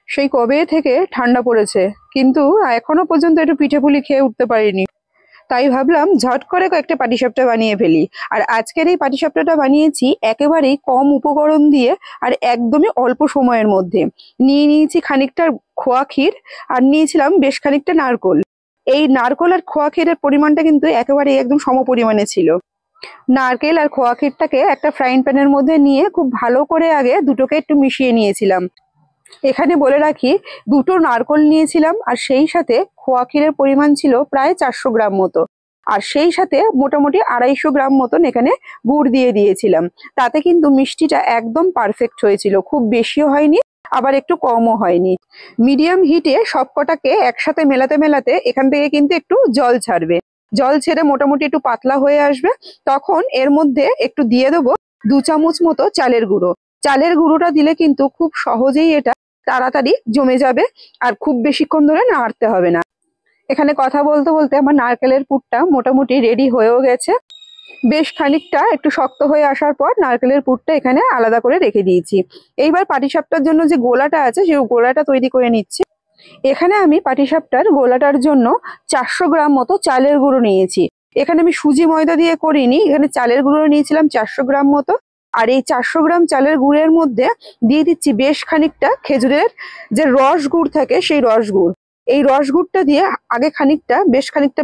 সেই কবে থেকে ঠান্ডা পড়েছে, কিন্তু এখনো পর্যন্ত একটু পিঠে পুলি খেয়ে উঠতে পারিনি। তাই ভাবলাম ঝট করে কয়েকটা পাটিসাপটা বানিয়ে ফেলি। আর আজকের এই পাটিসাপটাটা বানিয়েছি একেবারেই কম উপকরণ দিয়ে আর একদমই অল্প সময়ের মধ্যে। নিয়ে নিয়েছি খানিকটা খোয়া ক্ষীর, আর নিয়েছিলাম বেশ খানিকটা নারকোল। এই নারকোল আর খোয়া ক্ষীরের পরিমাণটা কিন্তু একেবারেই একদম সম পরিমাণে ছিল। নারকেল আর খোয়া ক্ষীরটাকে একটা ফ্রাইং প্যানের মধ্যে নিয়ে খুব ভালো করে আগে দুটোকে একটু মিশিয়ে নিয়েছিলাম। এখানে বলে রাখি, দুটো নারকোল নিয়েছিলাম আর সেই সাথে খোয়া ক্ষীরের পরিমাণ ছিল প্রায় 400 গ্রাম মতো। আর সেই সাথে মোটামুটি 250 গ্রাম মতন এখানে গুড় দিয়ে দিয়েছিলাম। তাতে কিন্তু মিষ্টিটা একদম পারফেক্ট হয়েছিল, খুব বেশিও হয়নি আবার একটু কমও হয়নি। মিডিয়াম হিটে সবকটাকে একসাথে মেলাতে মেলাতে এখান থেকে কিন্তু একটু জল ছাড়বে। জল ছেড়ে মোটামুটি একটু পাতলা হয়ে আসবে, তখন এর মধ্যে একটু দিয়ে দেবো 2 চামচ মতো চালের গুঁড়ো। চালের গুঁড়োটা দিলে কিন্তু খুব সহজেই এটা তাড়াতাড়ি জমে যাবে, আর খুব বেশিক্ষণ ধরে নাড়তে হবে না। এখানে কথা বলতে বলতে আমার নারকেলের পুরটা মোটামুটি রেডি হয়েও গেছে। বেশ খানিকটা একটু শক্ত হয়ে আসার পর নারকেলের পুরটা এখানে আলাদা করে রেখে দিয়েছি। এইবার পাটিসাপটার জন্য যে গোলাটা আছে সেই গোলাটা তৈরি করে নিচ্ছি। এখানে আমি পাটিসাপটার গোলাটার জন্য 400 গ্রাম মতো চালের গুঁড়ো নিয়েছি। এখানে আমি সুজি ময়দা দিয়ে করিনি, এখানে চালের গুঁড়ো নিয়েছিলাম 400 গ্রাম মতো। আর এই 400 গ্রাম চালের গুঁড়ের মধ্যে দিয়ে দিচ্ছি বেশ খানিকটা খেজুরের যে রস গুড় থাকে সেই রস গুড়। এই রস গুড়টা দিয়ে আগে খানিকটা বেশ খানিকটা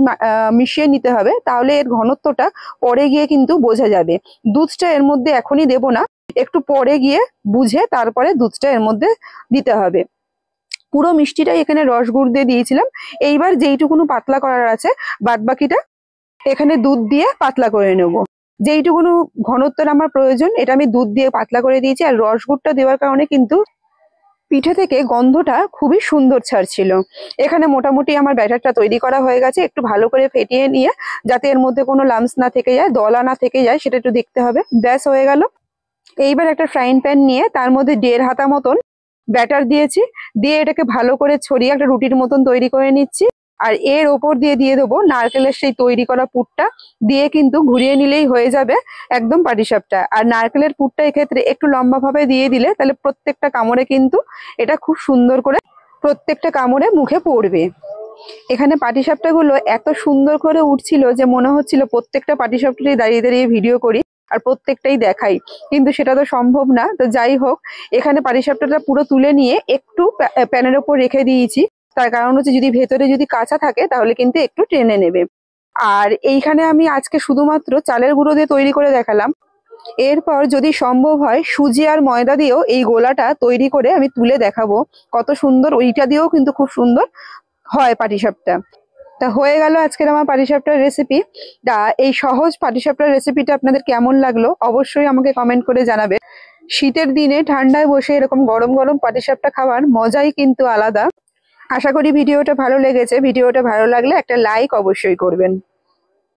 মিশিয়ে নিতে হবে, তাহলে এর ঘনত্বটা পরে গিয়ে কিন্তু বোঝা যাবে। দুধটা এর মধ্যে এখনই দেব না, একটু পরে গিয়ে বুঝে তারপরে দুধটা এর মধ্যে দিতে হবে। পুরো মিষ্টিটাই এখানে রস গুড় দিয়ে দিয়েছিলাম। এইবার যেইটুকুনো পাতলা করার আছে বাদ বাকিটা এখানে দুধ দিয়ে পাতলা করে নেব। যেইটুকুনো ঘনত্বের আমার প্রয়োজন এটা আমি দুধ দিয়ে পাতলা করে দিয়েছি। আর রস গুড়টা দেওয়ার কারণে কিন্তু পিঠে থেকে গন্ধটা খুবই সুন্দর ছাড়ছিল। এখানে মোটামুটি আমার ব্যাটারটা তৈরি করা হয়ে গেছে। একটু ভালো করে ফেটিয়ে নিয়ে যাতে এর মধ্যে কোনো লাম্পস না থেকে যায়, দলা না থেকে যায়, সেটা একটু দেখতে হবে। ব্যাস হয়ে গেল। এইবার একটা ফ্রাইং প্যান নিয়ে তার মধ্যে 1.5 হাতা মতন ব্যাটার দিয়েছি, দিয়ে এটাকে ভালো করে ছড়িয়ে একটা রুটির মতন তৈরি করে নিচ্ছি। আর এর ওপর দিয়ে দিয়ে দেবো নারকেলের সেই তৈরি করা পুরটা, দিয়ে কিন্তু ঘুরিয়ে নিলেই হয়ে যাবে একদম পাটিসাপটা। আর নারকেলের পুরটা এক্ষেত্রে একটু লম্বা ভাবে দিয়ে দিলে তাহলে প্রত্যেকটা কামড়ে কিন্তু এটা খুব সুন্দর করে প্রত্যেকটা কামড়ে মুখে পড়বে। এখানে পাটিসাপটা গুলো এত সুন্দর করে উঠছিল যে মনে হচ্ছিল প্রত্যেকটা পাটিসাপটাই দাঁড়িয়ে দাঁড়িয়ে ভিডিও করি আর প্রত্যেকটাই দেখাই, কিন্তু সেটা তো সম্ভব না। তো যাই হোক, এখানে পাটিসাপটাটা পুরো তুলে নিয়ে একটু প্যানের ওপর রেখে দিয়েছি। তার কারণ হচ্ছে যদি ভেতরে যদি কাঁচা থাকে তাহলে কিন্তু একটু টেনে নেবে। আর এইখানে আমি আজকে শুধুমাত্র চালের গুঁড়ো দিয়ে তৈরি করে দেখালাম। এরপর যদি সম্ভব হয় সুজি আর ময়দা দিয়েও এই গোলাটা তৈরি করে আমি তুলে দেখাবো কত সুন্দর। ওইটা দিয়েও কিন্তু খুব সুন্দর হয় পাটিসাপটা। তা হয়ে গেল আজকের আমার পাটিসাপটার রেসিপি। তা এই সহজ পাটিসাপটার রেসিপিটা আপনাদের কেমন লাগলো অবশ্যই আমাকে কমেন্ট করে জানাবে। শীতের দিনে ঠান্ডায় বসে এরকম গরম গরম পাটিসাপটা খাওয়ার মজাই কিন্তু আলাদা। আশা করি ভিডিওটা ভালো লেগেছে। ভিডিওটা ভালো লাগলে একটা লাইক অবশ্যই করবেন।